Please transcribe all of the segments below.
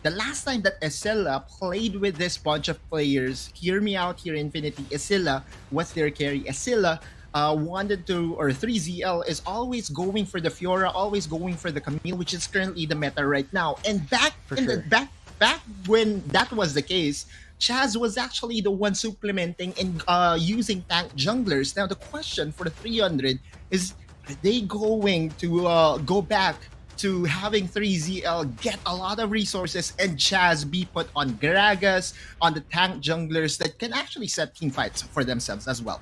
the last time that Esila played with this bunch of players, hear me out here, Infinity, Esila was their carry. Esila wanted to, or 3ZL is always going for the Fiora, always going for the Camille, which is currently the meta right now. And back back when that was the case, Chaz was actually the one supplementing and using tank junglers. Now the question for the 300 is, are they going to go back to having 3ZL get a lot of resources and Chaz be put on Gragas, on the tank junglers that can actually set team fights for themselves as well?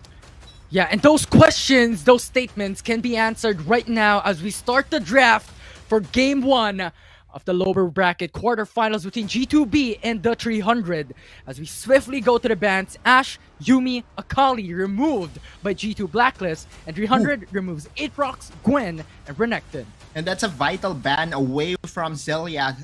Yeah, and those questions, those statements can be answered right now as we start the draft for Game 1 of the lower bracket quarterfinals between G2B and the 300. As we swiftly go to the bans, Ashe, Yuumi, Akali removed by G2 Blacklist, and 300 removes Aatrox, Gwen, and Renekton. And that's a vital ban away from Zelia.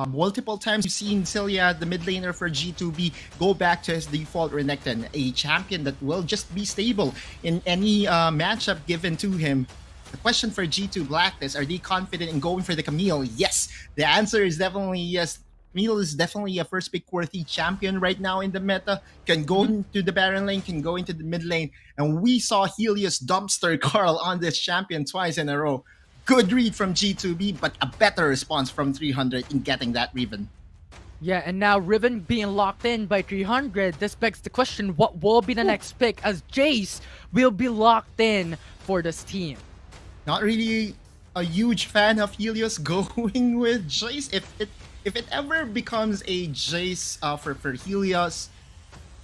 Multiple times you've seen Zelia, the mid laner for G2B, go back to his default Renekton, a champion that will just be stable in any matchup given to him. The question for G2 Blacklist, are they confident in going for the Camille? Yes, the answer is definitely yes. Camille is definitely a first pick worthy champion right now in the meta. Can go into the Baron lane, can go into the mid lane. And we saw Helios dumpster Carl on this champion twice in a row. Good read from G2B, but a better response from 300 in getting that Riven. Yeah, and now Riven being locked in by 300, this begs the question, what will be the next pick, as Jace will be locked in for this team? Not really a huge fan of Helios going with Jace. If it ever becomes a Jace for Helios,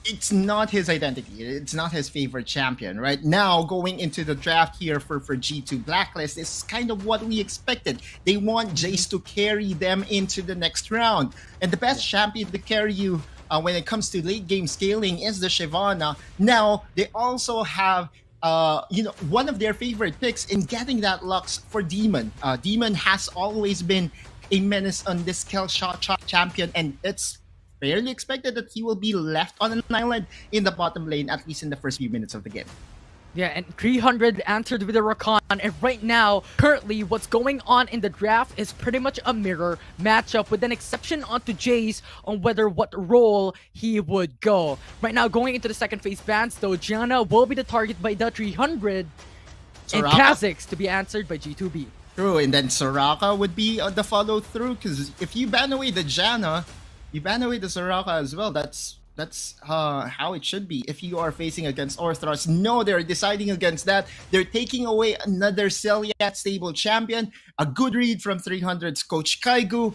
it's not his identity. It's not his favorite champion. Right now, going into the draft here for G2 Blacklist is kind of what we expected. They want Jace to carry them into the next round. And the best champion to carry you when it comes to late game scaling is the Shyvana. Now, they also have one of their favorite picks in getting that Lux for Demon. Demon has always been a menace on this kill shot champion, and it's fairly expected that he will be left on an island in the bottom lane, at least in the first few minutes of the game. Yeah, and 300 answered with a Rakan, and right now, currently, what's going on in the draft is pretty much a mirror matchup with an exception onto Jace on what role he would go. Right now, going into the second phase bans, though, Gianna will be the target by the 300, and Kha'Zix to be answered by G2B. True, and then Soraka would be the follow-through, because if you ban away the Janna, you ban away the Soraka as well. That's how it should be if you are facing against Orthros. No, they're deciding against that. They're taking away another Celiat stable champion. A good read from 300's Coach Kaigu.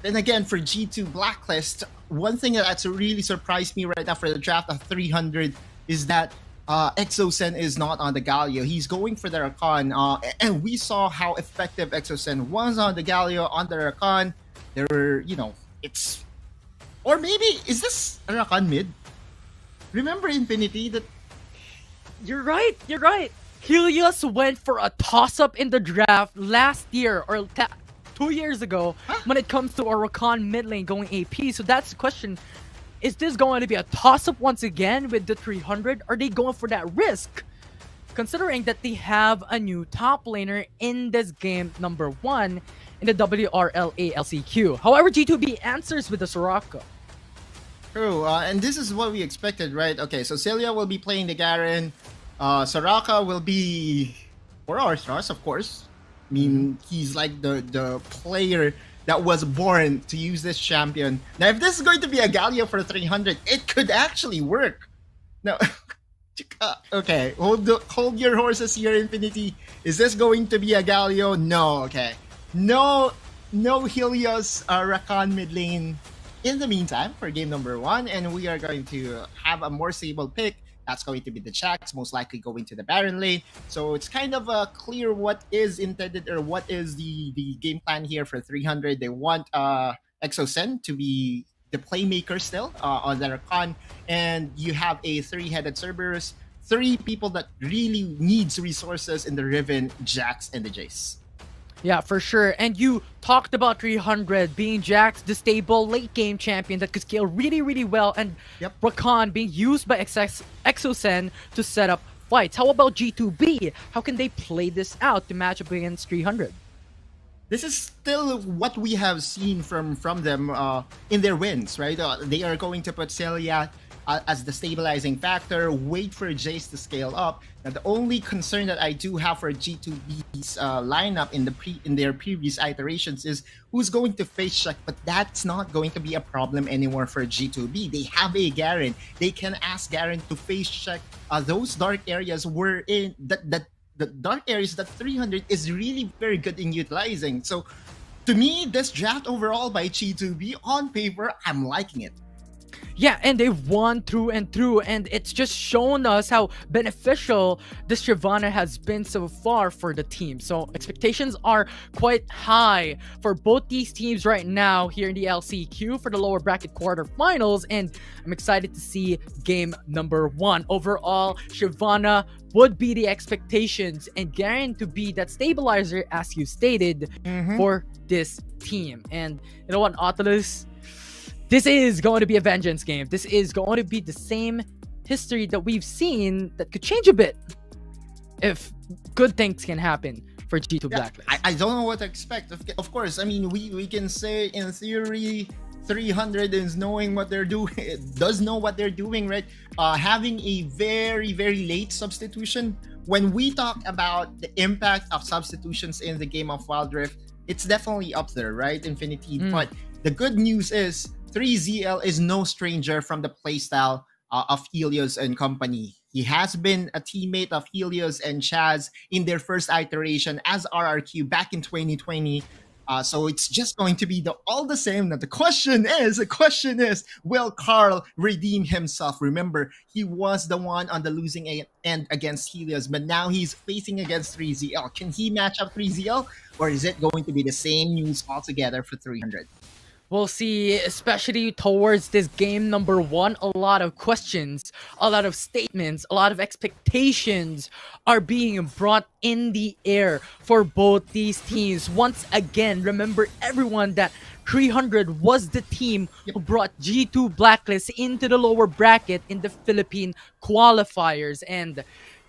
Then again, for G2 Blacklist, one thing that's really surprised me right now for the draft of 300 is that Exocen is not on the Galio. He's going for the Rakan. And we saw how effective Exocen was on the Galio, on the Rakan. There were, it's... Or maybe, is this a Rakan mid? Remember Infinity that... You're right. Helios went for a toss-up in the draft last year, or 2 years ago, when it comes to a Rakan mid lane going AP. So that's the question. Is this going to be a toss-up once again with the 300? Are they going for that risk? Considering that they have a new top laner in this game, number 1, in the WRL LCQ. However, G2B answers with the Soraka. True, and this is what we expected, right? Okay, so Celia will be playing the Garen. Soraka will be for Orthros, of course. I mean, he's like the player that was born to use this champion. Now, if this is going to be a Galio for 300, it could actually work. Now, okay, hold your horses here, Infinity. Is this going to be a Galio? No, okay. No Helios Rakan mid lane in the meantime for game number 1, and we are going to have a more stable pick. That's going to be the Jax, most likely going to the Baron lane. So it's kind of clear what is intended, or what is the game plan here for 300. They want Exocen to be the playmaker still on the Rakan, and you have a 3-headed Cerberus, 3 people that really needs resources in the Riven, Jax, and the Jace. Yeah, for sure. And you talked about 300 being Jax, the stable late game champion that could scale really, really well, and Rakan being used by Exocen to set up fights. How about G2B? How can they play this out to match up against 300? this is still what we have seen from them in their wins, right? They are going to put Celia as the stabilizing factor, wait for Jace to scale up. Now, the only concern that I do have for G2B's lineup in their previous iterations is who's going to face check, but that's not going to be a problem anymore for G2B. They have a Garen. They can ask Garen to face check those dark areas where in the dark areas that 300 is really very good in utilizing. So to me, this draft overall by G2B on paper, I'm liking it. Yeah, and they've won through and through, and it's just shown us how beneficial this Shyvana has been so far for the team. So expectations are quite high for both these teams right now here in the LCQ for the lower bracket quarterfinals, and I'm excited to see game number 1. Overall, Shyvana would be the expectations and Garen to be that stabilizer, as you stated, for this team. And you know what, Oculus? This is going to be a vengeance game. This is going to be the same history that we've seen that could change a bit if good things can happen for G2 Blacklist. I don't know what to expect. Of course, I mean, we can say in theory 300 is knowing what they're doing. It does know what they're doing, right? Having a very, very late substitution. When we talk about the impact of substitutions in the game of Wild Rift, it's definitely up there, right? Infinity. But the good news is 3ZL is no stranger from the playstyle of Helios and company. He has been a teammate of Helios and Chaz in their first iteration as RRQ back in 2020. So it's just going to be all the same. Now the question is, will Carl redeem himself? Remember, he was the one on the losing end against Helios, but now he's facing against 3ZL. Can he match up 3ZL, or is it going to be the same news altogether for 300? We'll see, especially towards this game number 1, a lot of questions, a lot of statements, a lot of expectations are being brought in the air for both these teams. Once again, remember everyone that 300 was the team who brought G2 Blacklist into the lower bracket in the Philippine qualifiers. And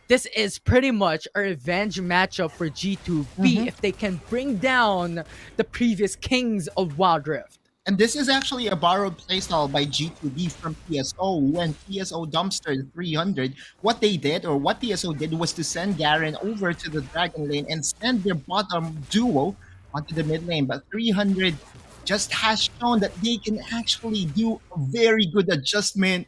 this is pretty much a revenge matchup for G2B if they can bring down the previous kings of Wild Rift. And this is actually a borrowed playstyle by G2B from PSO. When PSO dumpstered 300, what PSO did was to send Garen over to the Dragon lane and send their bottom duo onto the mid lane. But 300 just has shown that they can actually do a very good adjustment.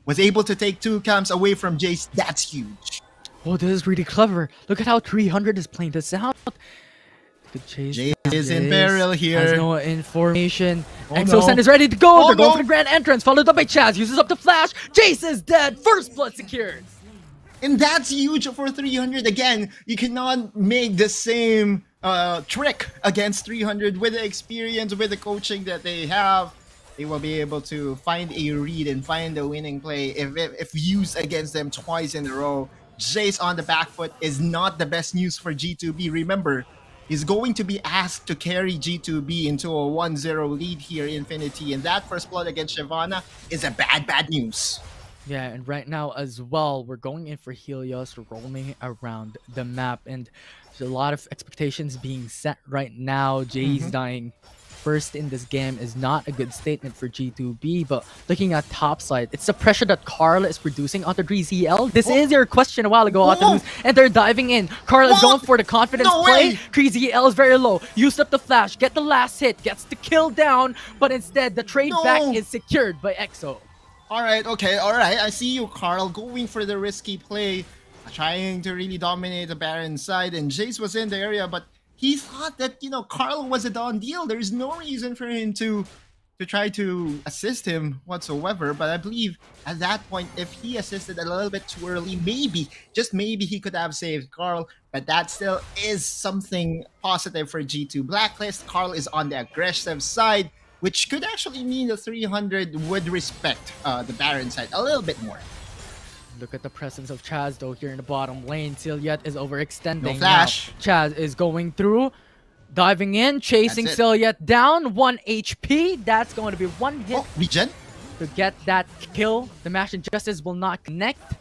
Was able to take 2 camps away from Jace. That's huge. Oh, this is really clever. Look at how 300 is playing this out. Jace is in peril here. Has no information. Exosen is ready to go. They're going for the grand entrance, followed up by Chaz. Uses up the flash. Jace is dead. First blood secured. And that's huge for 300. Again, you cannot make the same trick against 300 with the experience, with the coaching that they have. They will be able to find a read and find a winning play if used against them twice in a row. Jace on the back foot is not the best news for G2B. Remember, he's going to be asked to carry G2B into a 1-0 lead here, Infinity. And that first blood against Shyvana is a bad news. Yeah, and right now as well, we're going in for Helios, roaming around the map. And there's a lot of expectations being set right now. Jay's dying first in this game is not a good statement for G2B, but looking at top side, it's the pressure that Carl is producing onto 3ZL. This is your question a while ago, Oculus, and they're diving in. Carl is going for the confidence play. 3ZL is very low. Used up the flash, get the last hit, gets the kill down, but instead the trade back is secured by EXO. Alright, okay, alright. I see you, Carl, going for the risky play, trying to really dominate the Baron side, and Jace was in the area, but he thought that, you know, Carl was a done deal. There's no reason for him to try to assist him whatsoever. But I believe at that point, if he assisted a little bit too early, maybe, just maybe, he could have saved Carl. But that still is something positive for G2 Blacklist. Carl is on the aggressive side, which could actually mean the 300 would respect the Baron side a little bit more. Look at the presence of Chaz though here in the bottom lane. Silhouette is overextending. No flash. Now, Chaz is going through, diving in, chasing Silhouette down. 1 HP. That's going to be 1 hit. Regen? To get that kill. The Mash and Justice will not connect.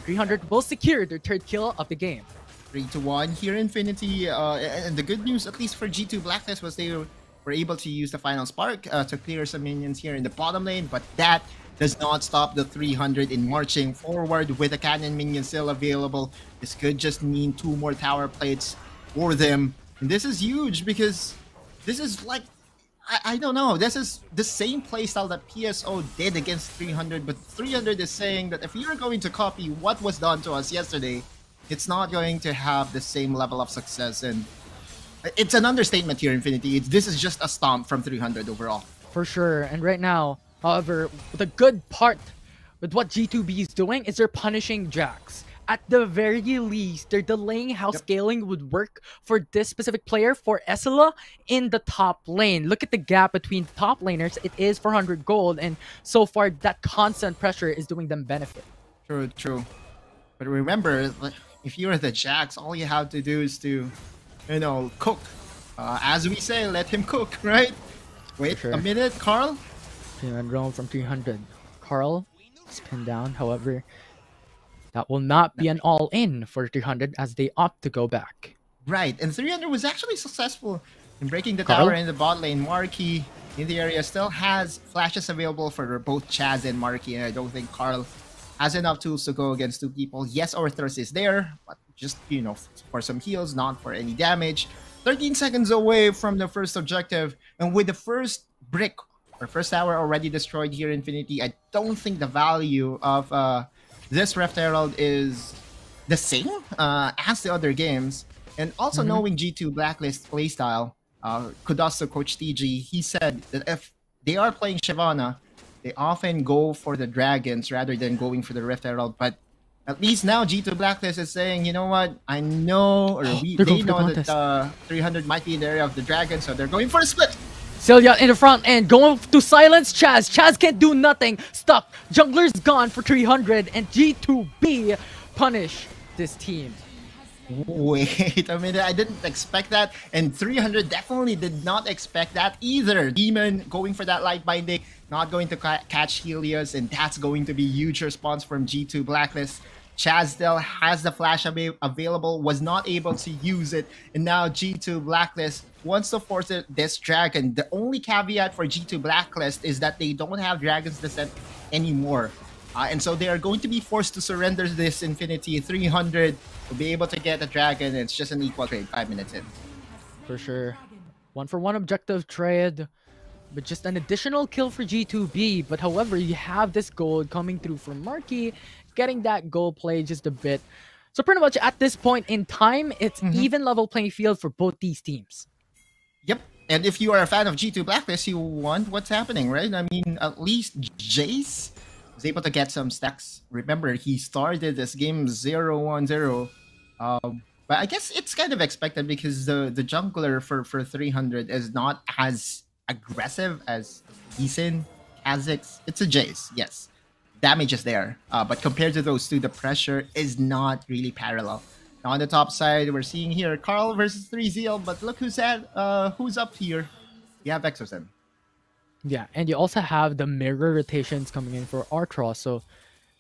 300 will secure their 3rd kill of the game. 3-1 here, Infinity. And the good news, at least for G2 Blacklist, was they were able to use the final spark to clear some minions here in the bottom lane, but that does not stop the 300 in marching forward with a cannon minion still available. This could just mean 2 more tower plates for them. And this is huge because this is like, I don't know, this is the same playstyle that PSO did against 300, but 300 is saying that if you're going to copy what was done to us yesterday, it's not going to have the same level of success. And it's an understatement here, Infinity. This is just a stomp from 300 overall. For sure. And right now, however, the good part with what G2B is doing is they're punishing Jax. At the very least, they're delaying how scaling would work for this specific player, for Esila, in the top lane. Look at the gap between the top laners. It is 400 gold, and so far, that constant pressure is doing them benefit. True, true. But remember, if you're the Jax, all you have to do is to, you know, cook. As we say, let him cook, right? Wait a minute, Carl. And roam from 300. Carl is pinned down, however, that will not be an all-in for 300 as they opt to go back. Right, and 300 was actually successful in breaking the tower in the bot lane. Marky in the area still has flashes available for both Chaz and Marky, and I don't think Carl has enough tools to go against 2 people. Yes, Orthros is there, but just, you know, for some heals, not for any damage. 13 seconds away from the first objective, and with the first brick or first tower already destroyed here, Infinity, I don't think the value of this Rift Herald is the same as the other games. And also knowing G2 Blacklist playstyle, kudos to Coach TG, he said that if they are playing Shyvana, they often go for the dragons rather than going for the Rift Herald. But at least now G2 Blacklist is saying, you know what, I know, or they know that 300 might be in the area of the dragon, so they're going for a split. Celia in the front and going to silence Chaz. Chaz can't do nothing. Stuck. Jungler's gone for 300 and G2B punish this team. Wait a minute, I didn't expect that, and 300 definitely did not expect that either. Demon going for that light binding, not going to catch Helios, and that's going to be huge response from G2 Blacklist. Chaz still has the flash available, was not able to use it, and now G2 Blacklist wants to force this dragon. The only caveat for G2 Blacklist is that they don't have Dragon's Descent anymore. And so they are going to be forced to surrender this Infinity. 300 will be able to get a dragon. It's just an equal trade 5 minutes in. For sure. 1-for-1 objective trade, but just an additional kill for G2B. But however, you have this gold coming through from Marky, getting that gold play just a bit. So pretty much at this point in time, it's even level playing field for both these teams. Yep. And if you are a fan of G2 Blacklist, you want what's happening, right? I mean, at least Jace was able to get some stacks. Remember, he started this game 0-1-0. But I guess it's kind of expected because the jungler for 300 is not as aggressive as Eason, Kha'Zix. It's a Jace, yes. Damage is there. But compared to those two, the pressure is not really parallel. Now on the top side, we're seeing here Carl versus 3ZL, but look who's up here. You have Exosen. Yeah, and you also have the mirror rotations coming in for Artros, so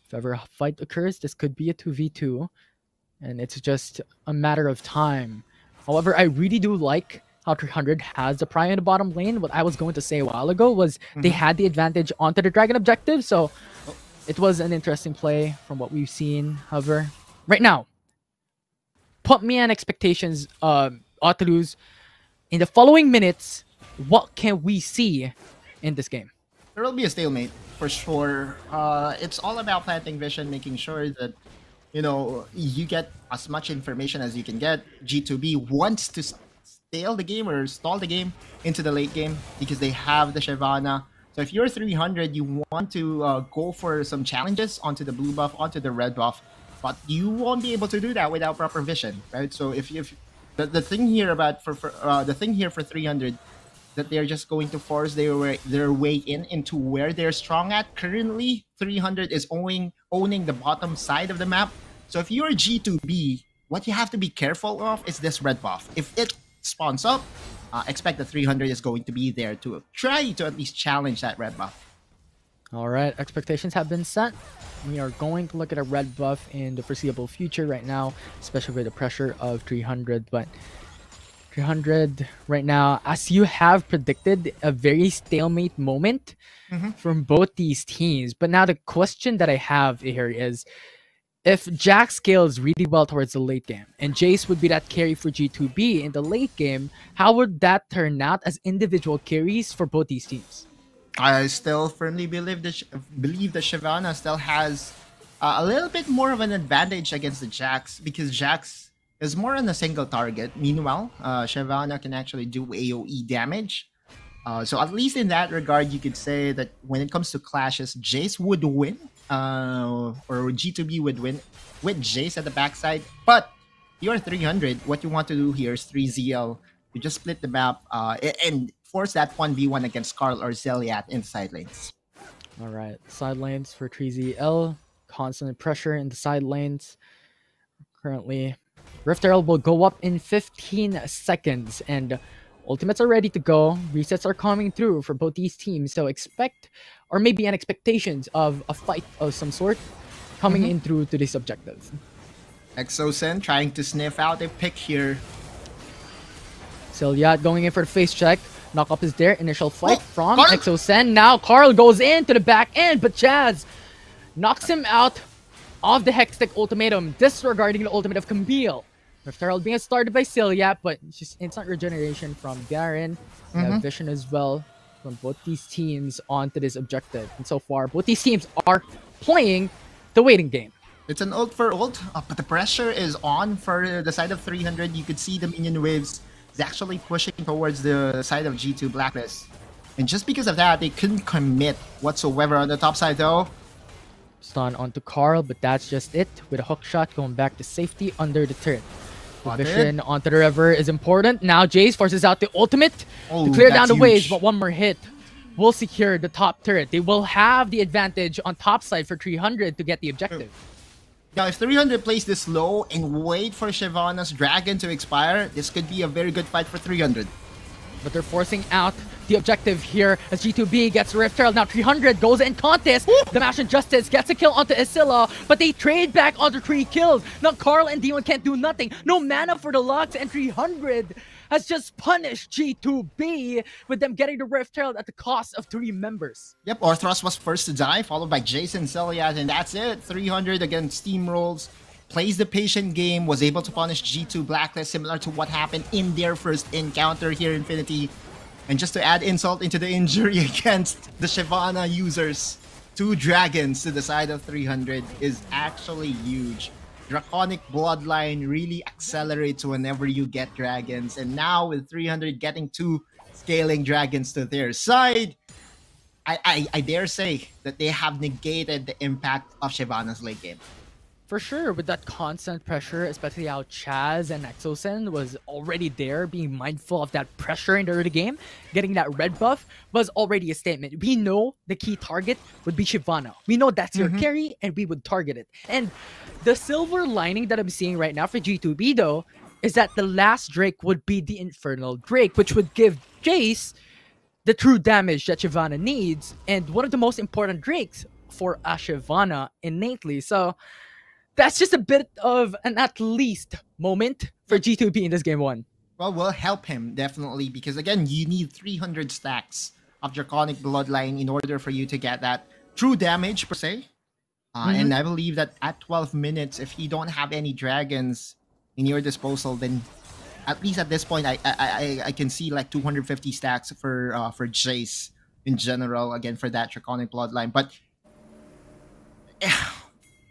if ever a fight occurs, this could be a 2v2, and it's just a matter of time. However, I really do like how 300 has the pry in the bottom lane. What I was going to say a while ago was they had the advantage onto the dragon objective, so it was an interesting play from what we've seen. However, right now, put me on expectations, Otelus. In the following minutes, what can we see in this game? There will be a stalemate for sure. It's all about planting vision, making sure that, you know, you get as much information as you can get. G2B wants to stale the game or stall the game into the late game because they have the Shyvana. So if you're 300, you want to go for some challenges onto the blue buff, onto the red buff, but you won't be able to do that without proper vision, right? So if the thing here about for 300, that they're just going to force their way into where they're strong at. Currently, 300 is owning the bottom side of the map. So if you're G2B, what you have to be careful of is this red buff. If it spawns up, expect that 300 is going to be there to try to at least challenge that red buff. All right, expectations have been set. We are going to look at a red buff in the foreseeable future right now, especially with the pressure of 300. But 300 right now, as you have predicted, a very stalemate moment from both these teams. But now the question that I have here is, if Jack scales really well towards the late game and Jace would be that carry for G2B in the late game, how would that turn out as individual carries for both these teams? I still firmly believe that Shyvana still has a little bit more of an advantage against the Jax, because Jax is more on a single target. Meanwhile, Shyvana can actually do AoE damage. So at least in that regard, you could say that when it comes to clashes, Jace would win, or G2B would win with Jace at the backside. But you're 300. What you want to do here is 3ZL. You just split the map and force that 1v1 against Carl or Zeliat in the side lanes. All right, side lanes for 3ZL. Constant pressure in the side lanes. Currently, Rift Herald will go up in 15 seconds, and ultimates are ready to go. Resets are coming through for both these teams, so expect, or maybe an expectations of a fight of some sort coming in through to this objective. Exosen trying to sniff out a pick here. Zeliat going in for the face check. Knock up is there. Initial fight from Exosen. Now Carl goes into the back end, but Chaz knocks him out of the Hextech ultimatum, disregarding the ultimate of Camille. Rift Herald being started by Zeliat, but just instant regeneration from Garen. Vision as well from both these teams onto this objective. And so far, both these teams are playing the waiting game. It's an ult for ult, but the pressure is on for the side of 300. You could see the minion waves is actually pushing towards the side of G2 Blacklist. And just because of that, they couldn't commit whatsoever on the top side though. Stun onto Carl, but that's just it. With a hook shot going back to safety under the turret. Vision onto the river is important. Now Jace forces out the ultimate to clear down the waves, but one more hit will secure the top turret. They will have the advantage on top side for 300 to get the objective. Now, if 300 plays this low and wait for Shyvana's Dragon to expire, this could be a very good fight for 300. But they're forcing out the objective here as G2B gets Rift Herald. Now 300 goes in contest. The Mash and Justice gets a kill onto Isilla, but they trade back onto 3 kills. Now Carl and Demon can't do nothing. No mana for the Lux, and 300 has just punished G2B with them getting the Rift Herald at the cost of 3 members. Yep, Orthros was first to die, followed by Jason Zeliat, and that's it. 300 against Steamrolls. Plays the patient game, was able to punish G2 Blacklist, similar to what happened in their first encounter here in Infinity. And just to add insult into the injury against the Shyvana users, 2 dragons to the side of 300 is actually huge. Draconic Bloodline really accelerates whenever you get dragons. And now with 300 getting 2 scaling dragons to their side, I dare say that they have negated the impact of Shyvana's late game. For sure, with that constant pressure, especially how Chaz and Exosen was already there, being mindful of that pressure in the early game, getting that red buff was already a statement. We know the key target would be Shyvana. We know that's your carry, and we would target it. And the silver lining that I'm seeing right now for G2B, though, is that the last Drake would be the Infernal Drake, which would give Jace the true damage that Shyvana needs, and one of the most important Drakes for a Shyvana innately. So that's just a bit of an at least moment for G2B in this game 1. Well, we'll help him, definitely, because again, you need 300 stacks of Draconic Bloodline in order for you to get that true damage, per se. And I believe that at 12 minutes, if you don't have any dragons in your disposal, then at least at this point, I can see like 250 stacks for Jace in general, again, for that Draconic Bloodline. But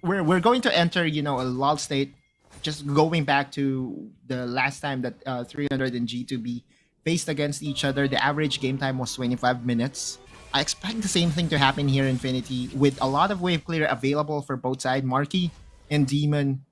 we're going to enter, you know, a lull state. Just going back to the last time that 300 and G2B faced against each other, the average game time was 25 minutes. I expect the same thing to happen here in Infinity, with a lot of wave clear available for both sides, Marky and Demon.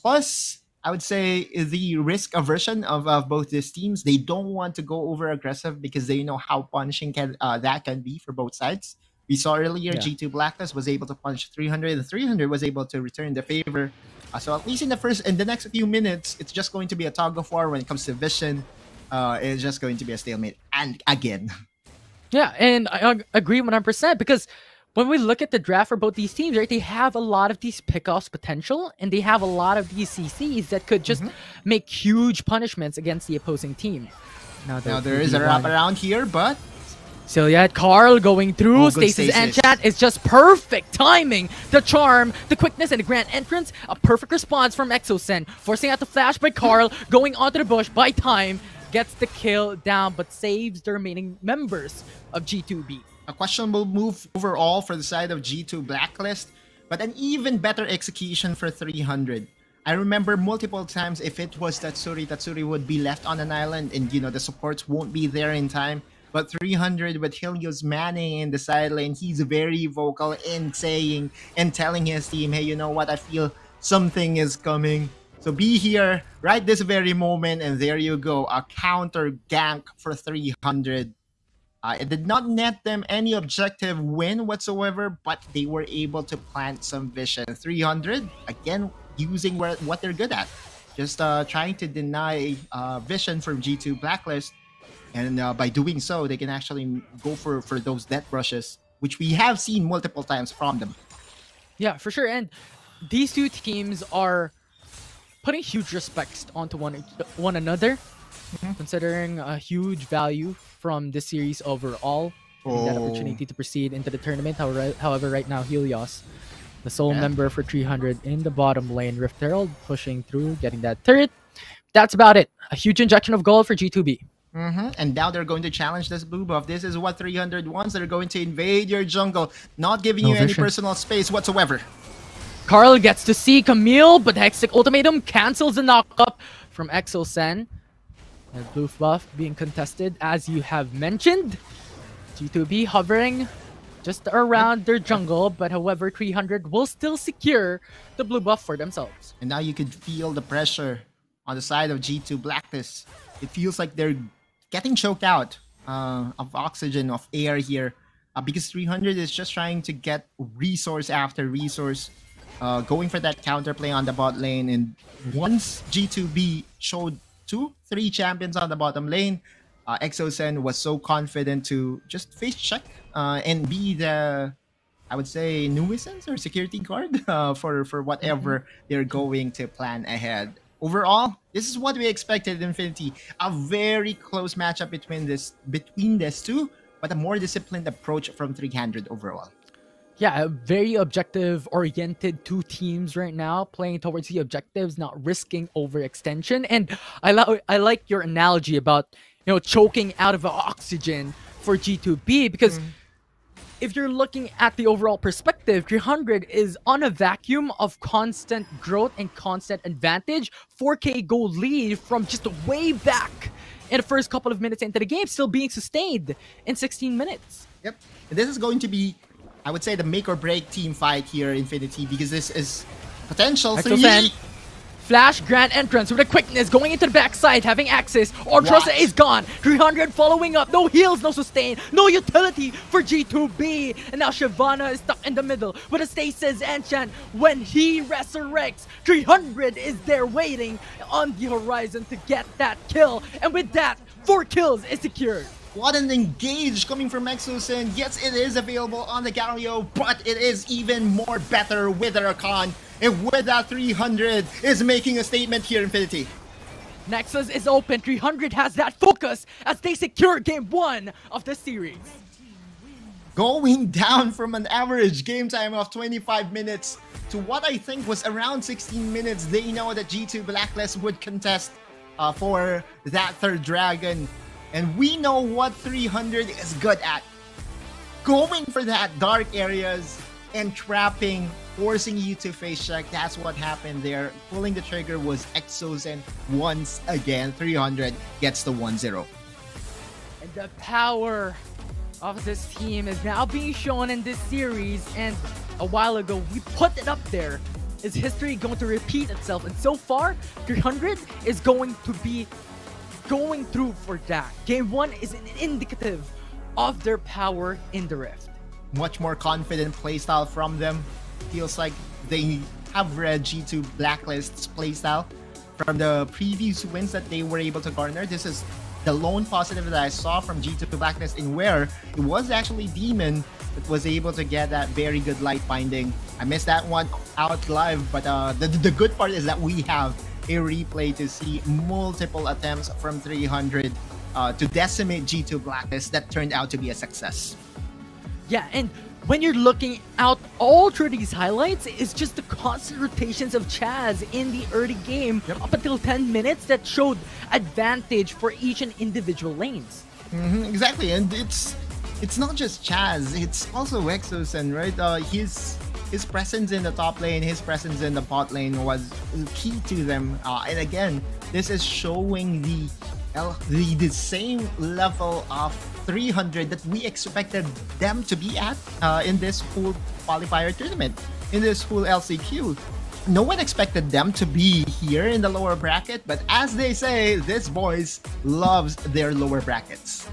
Plus, I would say the risk aversion of both these teams. They don't want to go over aggressive because they know how punishing that can be for both sides. We saw earlier, G2 Blacklist was able to punch 300, and 300 was able to return the favor. So at least in the next few minutes, it's just going to be a tug of war when it comes to vision. It's just going to be a stalemate, and again. Yeah, and I agree 100% because when we look at the draft for both these teams, right, they have a lot of these pickoffs potential, and they have a lot of these CCs that could just make huge punishments against the opposing team. Now there is a wraparound here, but Celia, Carl going through. Stasis enchant is just perfect timing. The charm, the quickness, and the grand entrance. A perfect response from Exosen. Forcing out the flash by Carl. Going onto the bush by time. Gets the kill down, but saves the remaining members of G2B. A questionable move overall for the side of G2 Blacklist, but an even better execution for 300. I remember multiple times if it was Tatsuri would be left on an island and, you know, the supports won't be there in time. But 300 with Helios manning in the side lane, he's very vocal in saying and telling his team, hey, you know what, I feel something is coming. So be here right this very moment, and there you go, a counter gank for 300. It did not net them any objective win whatsoever, but they were able to plant some vision. 300, again, using what they're good at. Just trying to deny vision from G2 Blacklist. And by doing so, they can actually go for those death brushes, which we have seen multiple times from them. Yeah, for sure. And these two teams are putting huge respects onto one another, considering a huge value from this series overall. That opportunity to proceed into the tournament. However, right now, Helios, the sole member for 300 in the bottom lane. Rift Herald pushing through, getting that turret. That's about it. A huge injection of gold for G2B. And now they're going to challenge this blue buff. This is what 300 wants. They're going to invade your jungle, not giving you any personal space whatsoever. Carl gets to see Camille, but Hextech Ultimatum cancels the knock-up from Exosen. And blue buff being contested, as you have mentioned. G2B hovering just around their jungle, but however, 300 will still secure the blue buff for themselves. And now you could feel the pressure on the side of G2 Blacklist. It feels like they're getting choked out of oxygen, of air here, because 300 is just trying to get resource after resource, going for that counterplay on the bot lane. And once G2B showed 2-3 champions on the bottom lane, Exosen was so confident to just face check and be the, I would say, nuisance or security guard for whatever they're going to plan ahead. Overall, this is what we expected in Infinity. A very close matchup between these two, but a more disciplined approach from 300 overall. Yeah, a very objective-oriented two teams right now, playing towards the objectives, not risking overextension. And I like your analogy about, you know, choking out of oxygen for G2B, because if you're looking at the overall perspective, 300 is on a vacuum of constant growth and constant advantage. 4K gold lead from just way back in the first couple of minutes into the game, still being sustained in 16 minutes. Yep. And this is going to be, I would say, the make or break team fight here, Infinity, because this is potential 3. Flash grand entrance with a quickness going into the backside, having access. Ortrosa is gone. 300 following up. No heals, no sustain, no utility for G2B. And now Shyvana is stuck in the middle with a stasis enchant. When he resurrects, 300 is there waiting on the horizon to get that kill. And with that, 4 kills is secured. What an engage coming from Exosen. Yes, it is available on the Galio, but it is even more better with the Rakan. And with that, 300 is making a statement here, Infinity. Nexus is open. 300 has that focus as they secure game 1 of the series. Going down from an average game time of 25 minutes to what I think was around 16 minutes. They know that G2 Blacklist would contest for that third dragon. And we know what 300 is good at. Going for that dark areas and trapping, forcing you to face check. That's what happened there. Pulling the trigger was Exosen once again. 300 gets the 1-0. And the power of this team is now being shown in this series. And a while ago, we put it up there. Is history going to repeat itself? And so far, 300 is going to be going through for that. Game 1 is an indicative of their power in the Rift. Much more confident playstyle from them. Feels like they have read G2 Blacklist's playstyle from the previous wins that they were able to garner. This is the lone positive that I saw from G2 Blacklist, in where it was actually Demon that was able to get that very good light binding. I missed that one out live, but the good part is that we have a replay to see multiple attempts from 300 to decimate G2 Blacklist that turned out to be a success. Yeah, and when you're looking out all through these highlights, it's just the constant rotations of Chaz in the early game up until 10 minutes that showed advantage for each and individual lanes. Exactly, and it's not just Chaz, it's also Exosen, right? His presence in the top lane, his presence in the bot lane was key to them. And again, this is showing the same level of 300 that we expected them to be at in this full qualifier tournament, in this full LCQ. No one expected them to be here in the lower bracket, but as they say, this boys loves their lower brackets.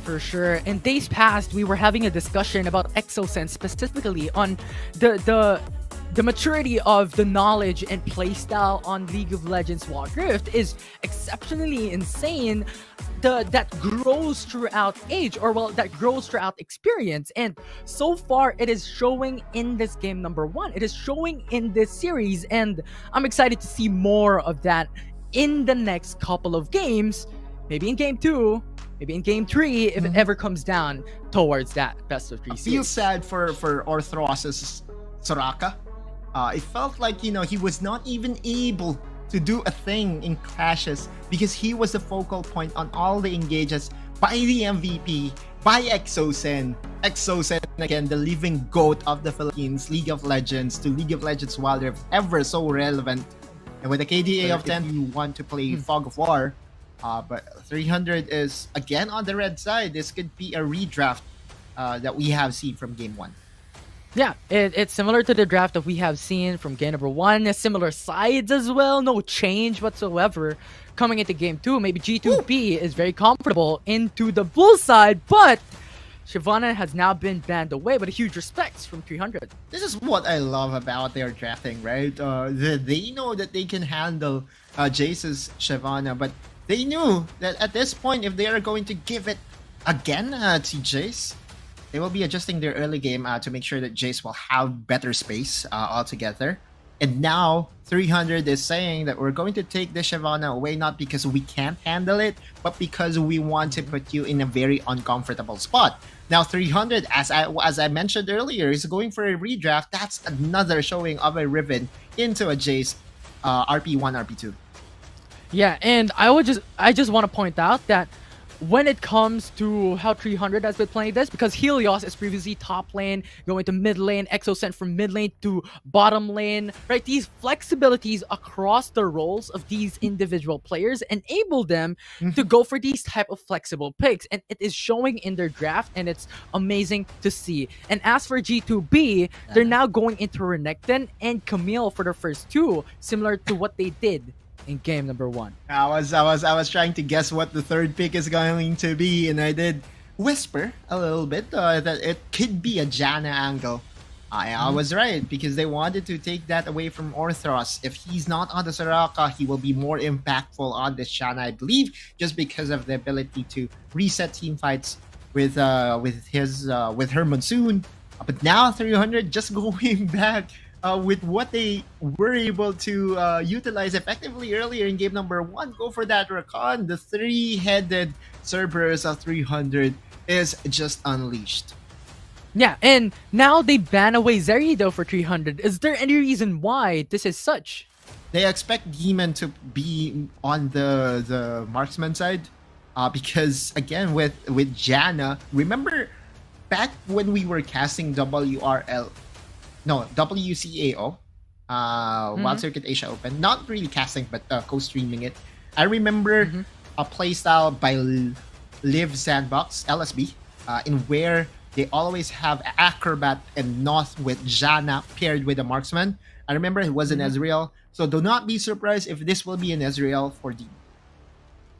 For sure. In days past, we were having a discussion about Exosense specifically on the maturity of the knowledge and playstyle on League of Legends Wild Rift is exceptionally insane. That grows throughout age, or well, that grows throughout experience. And so far, it is showing in this game number 1. It is showing in this series, and I'm excited to see more of that in the next couple of games. Maybe in game 2. Maybe in game 3, if it ever comes down towards that best of 3 series. I feel sad for Orthros' Soraka. It felt like, you know, he was not even able to do a thing in clashes because he was the focal point on all the engages by the MVP, by Exosen. Exosen, again, the living GOAT of the Philippines, League of Legends to League of Legends Wild Rift, ever so relevant. And with a KDA of 10, you want to play Fog of War. But 300 is again on the red side. This could be a redraft that we have seen from game 1. Yeah, it's similar to the draft that we have seen from game number 1. Similar sides as well. No change whatsoever coming into game 2. Maybe G2B is very comfortable into the blue side, but Shyvana has now been banned away, but a huge respect from 300. This is what I love about their drafting, right? They know that they can handle Jace's Shyvana, but they knew that at this point, if they are going to give it again to Jace, they will be adjusting their early game to make sure that Jace will have better space altogether. And now 300 is saying that we're going to take the Shyvana away, not because we can't handle it, but because we want to put you in a very uncomfortable spot. Now 300, as I mentioned earlier, is going for a redraft. That's another showing of a Riven into a Jace RP1, RP2. Yeah, and I just want to point out that when it comes to how 300 has been playing this, because Helios is previously top lane, going to mid lane, Exo from mid lane to bottom lane, right? These flexibilities across the roles of these individual players enable them to go for these type of flexible picks, and it is showing in their draft, and it's amazing to see. And as for G2B, they're now going into Renekton and Camille for their first 2, similar to what they did in game number 1. I was trying to guess what the third pick is going to be, and I did whisper a little bit that it could be a Janna angle. I was right, because they wanted to take that away from Orthros. If he's not on the Soraka, he will be more impactful on this Janna, I believe, just because of the ability to reset team fights with her Monsoon. But now 300 just going back with what they were able to utilize effectively earlier in game number 1. Go for that Rakan. The 3-headed Cerberus of 300 is just unleashed. Yeah, and now they ban away Zeri though for 300. Is there any reason why this is such? They expect Demon to be on the marksman side because again with Janna, remember back when we were casting WCAO, Wild Circuit Asia Open, not really casting but co-streaming it. I remember a playstyle by Live Sandbox LSB in where they always have Acrobat and Noth with Janna paired with a marksman. I remember it was an Ezreal, so do not be surprised if this will be an Ezreal for Demon.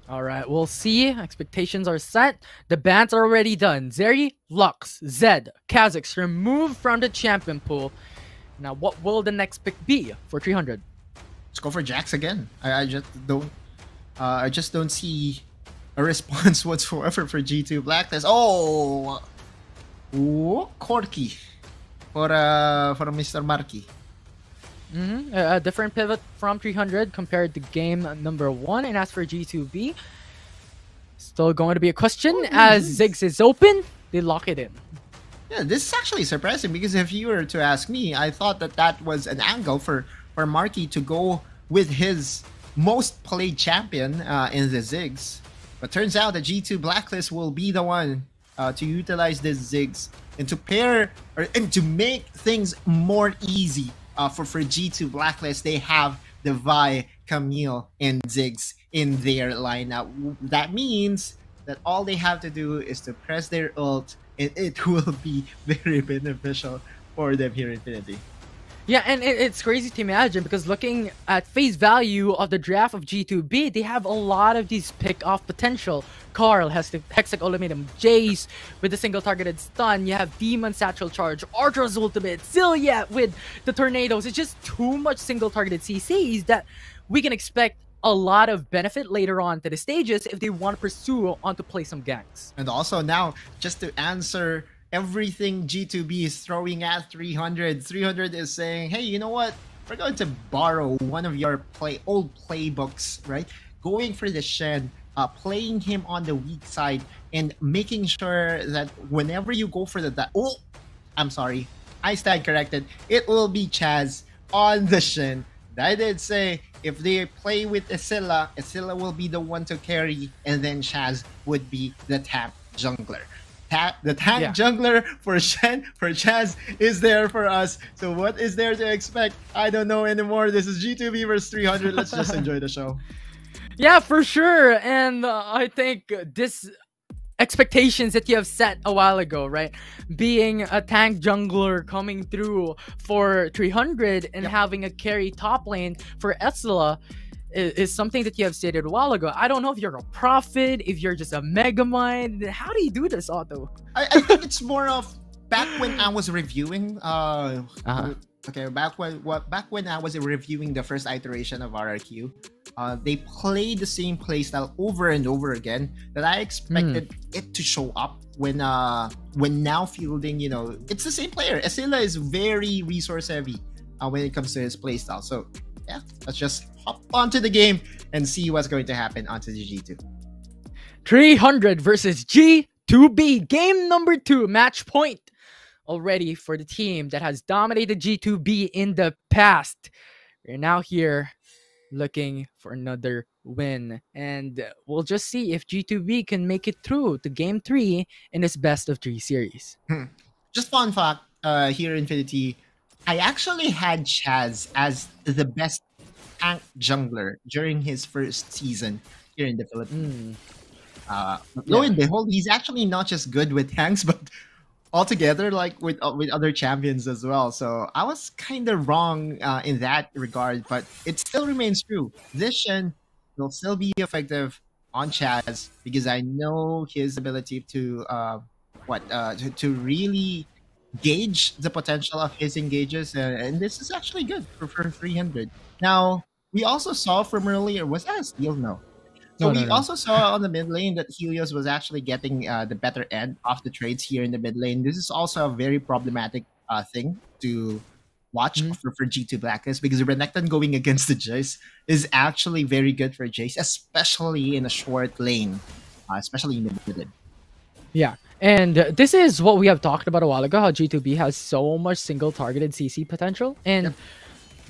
All right, we'll see. Expectations are set. The bans are already done. Zeri, Lux, Zed, Kha'Zix removed from the champion pool. Now, what will the next pick be for 300? Let's go for Jax again. I just don't see a response whatsoever for G2 Blacklist. Oh, Ooh, Corky for Mr. Marky. A different pivot from 300 compared to game number 1. And as for G2B, still going to be a question as Ziggs is open. They lock it in. Yeah, this is actually surprising because if you were to ask me, I thought that was an angle for Marky to go with his most played champion in the Ziggs. But turns out the G2 Blacklist will be the one to utilize this Ziggs and to pair and to make things more easy for G2 Blacklist. They have the Vi, Camille, and Ziggs in their lineup. That means that all they have to do is to press their ult, and it will be very beneficial for them here in Infinity. Yeah, and it's crazy to imagine because looking at face value of the draft of G2B, they have a lot of these pick-off potential. Carl has the Hextech Ultimatum, Jace with the single targeted stun, you have Demon Satchel Charge, Artra's Ultimate, Zilia with the Tornadoes. It's just too much single targeted CCs that we can expect a lot of benefit later on to the stages if they want to pursue on to play some ganks. And also now, just to answer everything G2B is throwing at 300. 300 is saying, hey, you know what? We're going to borrow one of your old playbooks, right? Going for the Shen, playing him on the weak side, and making sure that whenever you go for oh, I'm sorry, I stand corrected. It will be Chaz on the Shen. I did say if they play with Esila, Esila will be the one to carry, and then Chaz would be the tank jungler. The tank jungler for Shen, for Chaz is there for us. So what is there to expect? I don't know anymore. This is G2B versus 300. Let's just enjoy the show. Yeah, for sure. And I think this expectations that you have set a while ago, right? Being a tank jungler coming through for 300 and having a carry top lane for Esila is something that you have stated a while ago. I don't know if you're a prophet, if you're just a megamind. How do you do this, Otto? I think it's more of back when I was reviewing. Okay, back when I was reviewing the first iteration of RRQ, they played the same playstyle over and over again that I expected it to show up when now fielding. You know, it's the same player. Esila is very resource heavy when it comes to his playstyle. So yeah, let's just hop onto the game and see what's going to happen onto the G2. 300 versus G2B. Game number 2, match point already for the team that has dominated G2B in the past. We're now here looking for another win. And we'll just see if G2B can make it through to game 3 in this best of 3 series. Just fun fact here in Infinity, I actually had Chaz as the best tank jungler during his first season here in the Philippines. Lo and behold, he's actually not just good with tanks, but altogether like with other champions as well. So I was kind of wrong in that regard, but it still remains true. This Shen will still be effective on Chaz because I know his ability to to really gauge the potential of his engages, and this is actually good for 300. Now, we also saw from earlier, was that a steal? No. So we also saw on the mid lane that Helios was actually getting the better end of the trades here in the mid lane. This is also a very problematic thing to watch for G2 Blacklist because Renekton going against the Jace is actually very good for Jace, especially in a short lane, especially in the mid lane. Yeah. And this is what we have talked about a while ago, how G2B has so much single targeted CC potential. And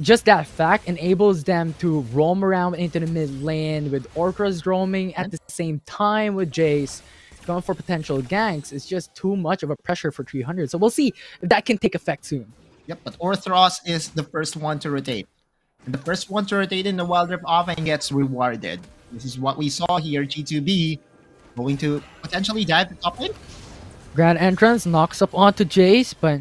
just that fact enables them to roam around into the mid lane with Orcras roaming at the same time with Jace going for potential ganks. It's just too much of a pressure for 300. So we'll see if that can take effect soon. Yep, but Orthros is the first one to rotate. And the first one to rotate in the Wild Rift often gets rewarded. This is what we saw here. G2B going to potentially dive the top lane. Grand Entrance knocks up onto Jace, but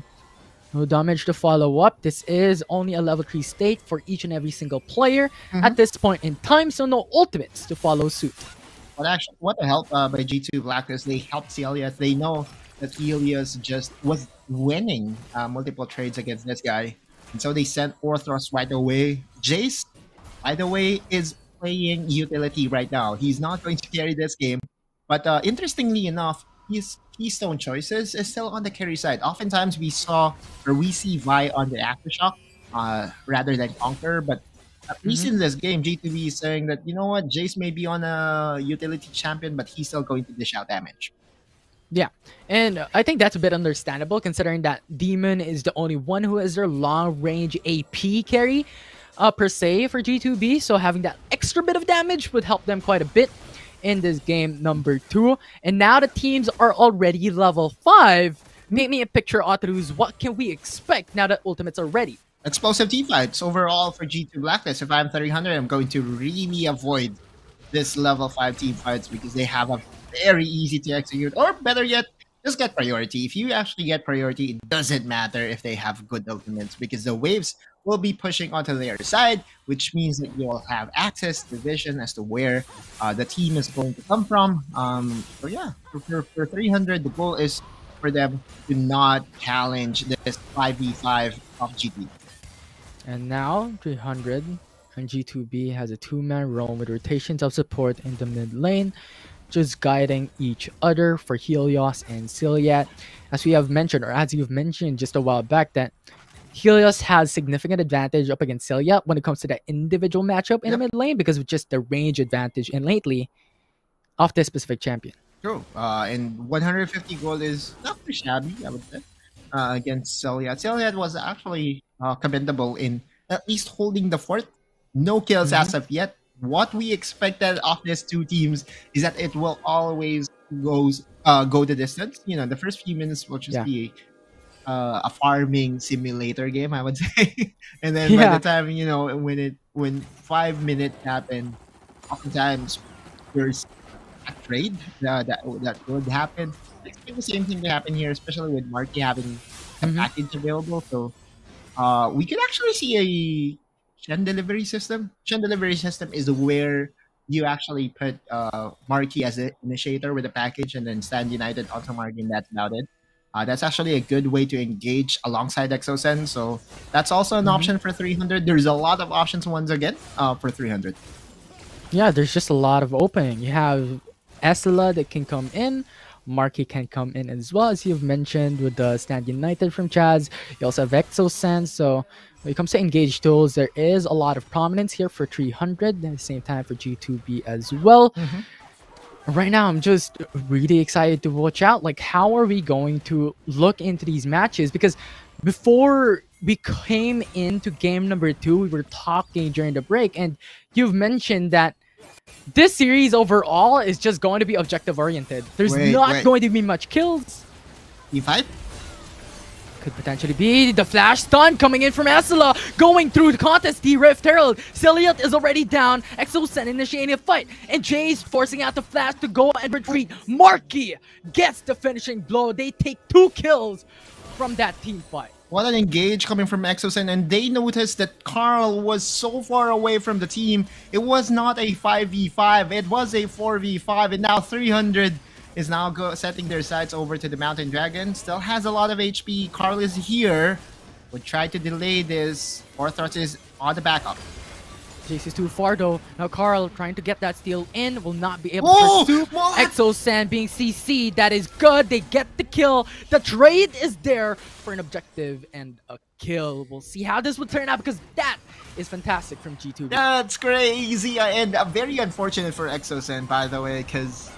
no damage to follow up. This is only a level 3 state for each and every single player at this point in time, so no ultimates to follow suit. But actually, what a help by G2 Blacklist. They helped Helios. They know that Helios just was winning multiple trades against this guy. And so they sent Orthros right away. Jace, by the way, is playing utility right now. He's not going to carry this game. But interestingly enough, his keystone choices is still on the carry side. Oftentimes we see Vi on the aftershock rather than Conquer, but at least Mhm. in this game, G2B is saying that, you know what, Jace may be on a utility champion, but he's still going to dish out damage. Yeah, and I think that's a bit understandable considering that Demon is the only one who has their long range AP carry per se for G2B. So having that extra bit of damage would help them quite a bit in this game number 2. And now the teams are already level 5. Paint me a picture, Otarus. What can we expect now that ultimates are ready? Explosive team fights overall for G2 Blacklist. If I'm 300, I'm going to really avoid this level 5 team fights because they have a very easy to execute, or better yet, just get priority. If you actually get priority, it doesn't matter if they have good ultimates because the waves will be pushing onto their side, which means that you'll have access to vision as to where the team is going to come from. So yeah, for 300, the goal is for them to not challenge this 5v5 of GT. And now 300 and G2B has a 2-man roam with rotations of support in the mid lane, just guiding each other for Helios and Ciliat. As we have mentioned, or as you've mentioned just a while back, that Helios has significant advantage up against Ciliat when it comes to that individual matchup in the mid lane because of just the range advantage and lately of this specific champion. True. And 150 gold is not too shabby, I would say, against Celiad. Celiad was actually commendable in at least holding the fort. No kills as of yet. What we expected of these two teams is that it will always go the distance. You know, the first few minutes will just be a farming simulator game, I would say. And then by the time, you know, when 5 minutes happen, oftentimes there's a trade that would happen. I expect the same thing to happen here, especially with Marky having a package available. So we could actually see a Shen delivery system. Shen delivery system is where you actually put Marky as an initiator with a package and then Stand United onto Marky, and that's about it. That's actually a good way to engage alongside Exosen. So that's also an option for 300. There's a lot of options once again for 300. Yeah, there's just a lot of opening. You have Esla that can come in. Marky can come in as well, as you've mentioned with the Stand United from Chaz. You also have Exosense. So when it comes to engaged tools, there is a lot of prominence here for 300 at the same time for G2B as well. Right now, I'm just really excited to watch out. Like, how are we going to look into these matches? Because before we came into game number 2, we were talking during the break, and you've mentioned that this series overall is just going to be objective oriented. There's not going to be much kills. E5? Could potentially be the flash stun coming in from Esla, going through the contest. The Rift Herald. Ciliat is already down. Exosen initiating a fight, and Jay's forcing out the flash to go and retreat. Marky gets the finishing blow. They take 2 kills from that team fight. What an engage coming from Exosen, and they noticed that Carl was so far away from the team. It was not a 5v5, it was a 4v5, and now 300 is now setting their sights over to the Mountain Dragon. Still has a lot of HP. Carl is here. Would try to delay this. Orthros is on the backup. Jace is too far though. Now Carl trying to get that steal in, will not be able to pursue. Exosen being CC'd, that is good. They get the kill. The trade is there for an objective and a kill. We'll see how this will turn out because that is fantastic from G2B. That's crazy and very unfortunate for Exosen, by the way, because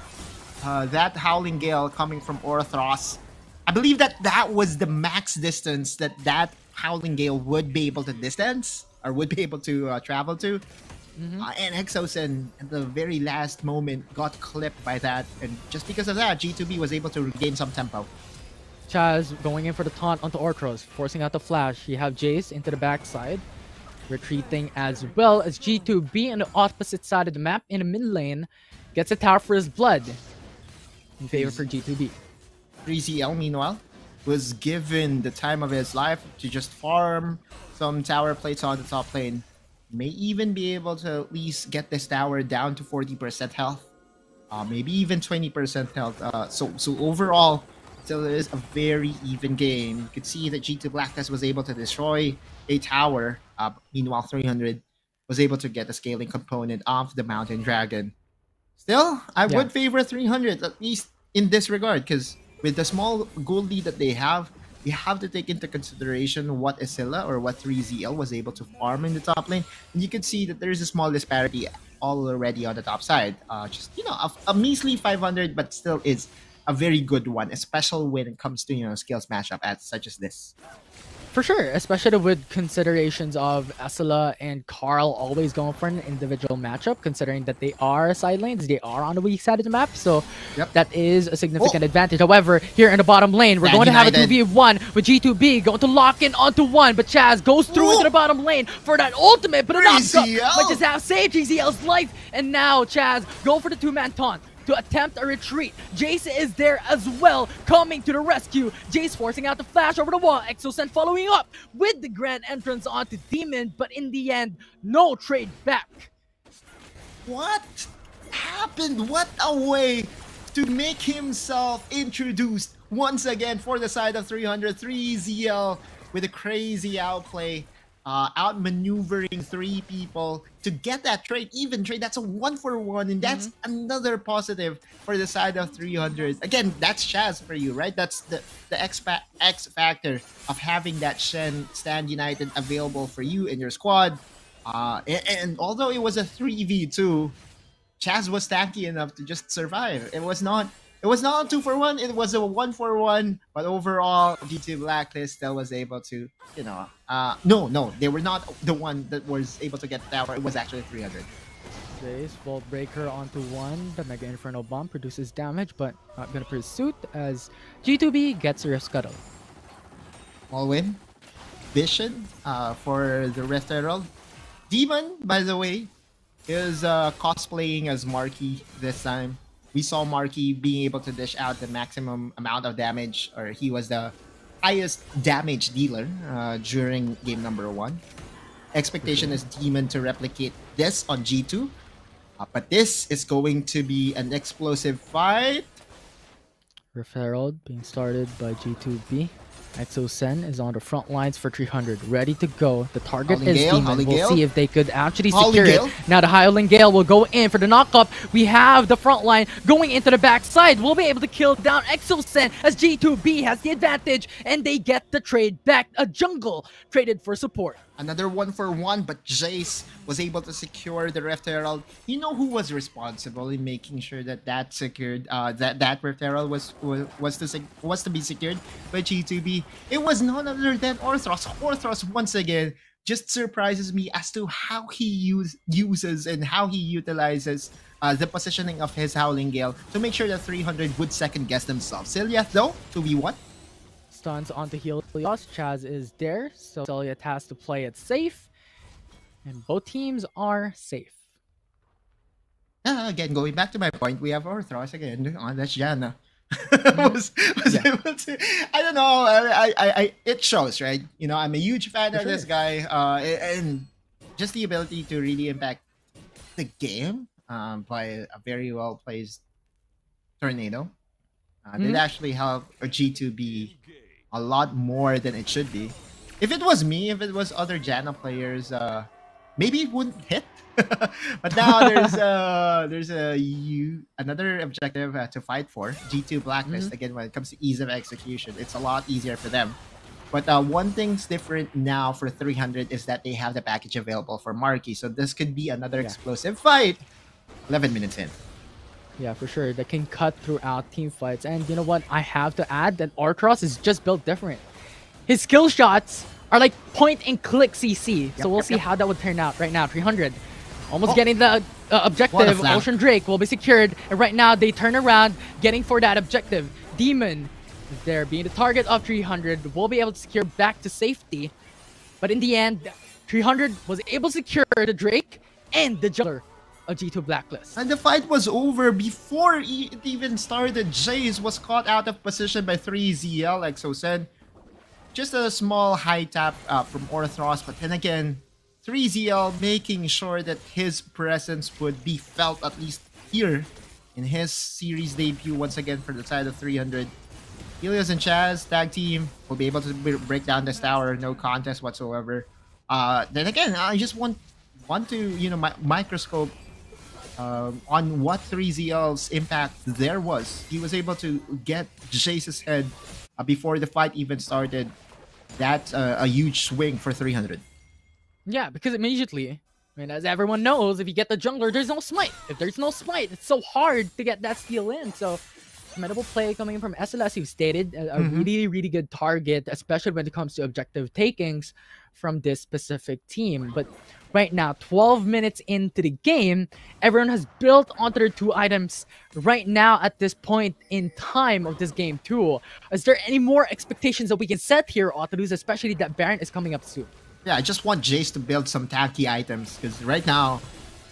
that Howling Gale coming from Orthros, I believe that was the max distance that Howling Gale would be able to distance. Or would be able to travel to. And Exosen, at the very last moment, got clipped by that. And just because of that, G2B was able to regain some tempo. Chaz going in for the taunt onto Orthros, forcing out the flash. You have Jace into the backside, retreating as well as G2B on the opposite side of the map in the mid lane. Gets a tower for his blood in favor for G2B. 3ZL, meanwhile, was given the time of his life to just farm some tower plates on the top lane. May even be able to at least get this tower down to 40% health. Maybe even 20% health. So overall, still is a very even game. You could see that G2 Blacklist was able to destroy a tower. Meanwhile, 300 was able to get a scaling component of the Mountain Dragon. Still, I would favor 300. At least in this regard, because with the small gold lead that they have, you have to take into consideration what Isilla or what 3ZL was able to farm in the top lane. And you can see that there is a small disparity already on the top side. Just, a measly 500, but still is a very good one, especially when it comes to, skills mashup as such as this. For sure, especially with considerations of Esila and Carl always going for an individual matchup, considering that they are side lanes, they are on the weak side of the map, so that is a significant advantage. However, here in the bottom lane, we're going to have a 2v1 with G2B going to lock in onto one, but Chaz goes through into the bottom lane for that ultimate, but a knock-up might just have saved GZL's life, and now Chaz go for the two-man taunt to attempt a retreat. Jace is there as well, coming to the rescue. Jace forcing out the flash over the wall. Exocent following up with the grand entrance onto Demon, but in the end, no trade back. What happened? What a way to make himself introduced once again for the side of 300. 3ZL with a crazy outplay. Outmaneuvering 3 people to get that trade, even trade. That's a 1-for-1, and that's another positive for the side of 300. Again, that's Chaz for you, right? That's the X factor of having that Shen stand united available for you in your squad. And although it was a 3v2, Chaz was tanky enough to just survive. It was not a 2-for-1, it was a 1-for-1, but overall, G2 Blacklist still was able to, no, they were not the one that was able to get the tower. It was actually 300. Jace, Vault Breaker onto one. The Mega Inferno Bomb produces damage, but not gonna pursue as G2B gets a Scuttle. Small win. Vision for the Rift Herald. Demon, by the way, is cosplaying as Marky this time. We saw Marky being able to dish out the maximum amount of damage, or he was the highest damage dealer during game number 1. Expectation is Demon to replicate this on G2. But this is going to be an explosive fight. Rift Herald being started by G2B. Exocen is on the front lines for 300, ready to go. The target is Demon. We'll see if they could actually secure it. Now the Howling Gale will go in for the knock-up. We have the front line going into the backside. We'll be able to kill down Exocen as G2B has the advantage, and they get the trade back. A jungle traded for support. Another 1-for-1, but Jace was able to secure the Rift Herald. You know who was responsible in making sure that secured that Rift Herald was to be secured by G2B? It was none other than Orthros. Orthros once again just surprises me as to how he uses and how he utilizes the positioning of his Howling Gale to make sure that 300 would second guess themselves. Selyeth though, 2v1. Stuns onto Helios. Chaz is there, so Selyeth has to play it safe. And both teams are safe. Again, going back to my point, we have Orthros again. That's Janna. was able to, I don't know, I it shows, right? I'm a huge fan of this guy. And just the ability to really impact the game by a very well placed Tornado. Did actually help a G2B a lot more than it should be. If it was me, if it was other Janna players, maybe it wouldn't hit. But now there's another objective to fight for. G2 Blacklist, again, when it comes to ease of execution, it's a lot easier for them. But one thing's different now for 300 is that they have the package available for Marky. So this could be another explosive fight. 11 minutes in. Yeah, for sure. That can cut throughout team fights. And you know what? I have to add that Orthros is just built different. His skill shots are like point-and-click CC. So we'll see how that would turn out right now. 300. Almost getting the objective. Ocean Drake will be secured. And right now, they turn around, getting for that objective. Demon is there, being the target of 300. Will be able to secure back to safety. But in the end, 300 was able to secure the Drake and the jungler of G2 Blacklist. And the fight was over before it even started. Jace was caught out of position by 3ZL, like so said. Just a small high tap from Orthros, but then again, 3ZL making sure that his presence would be felt at least here in his series debut once again for the side of 300. Helios and Chaz, tag team, will be able to break down this tower, no contest whatsoever. Then again, I just want to, microscope on what 3ZL's impact there was. He was able to get Jace's head before the fight even started. That's a huge swing for 300. Yeah, because immediately, I mean, as everyone knows, if you get the jungler, there's no smite. If there's no smite, it's so hard to get that steal in. So, commendable play coming in from SLS, who stated a really, really good target, especially when it comes to objective takings from this specific team. But right now, 12 minutes into the game, everyone has built onto their 2 items right now at this point in time of this game too. Is there any more expectations that we can set here, Autolus, especially that Baron is coming up soon? Yeah, I just want Jace to build some tanky items because right now,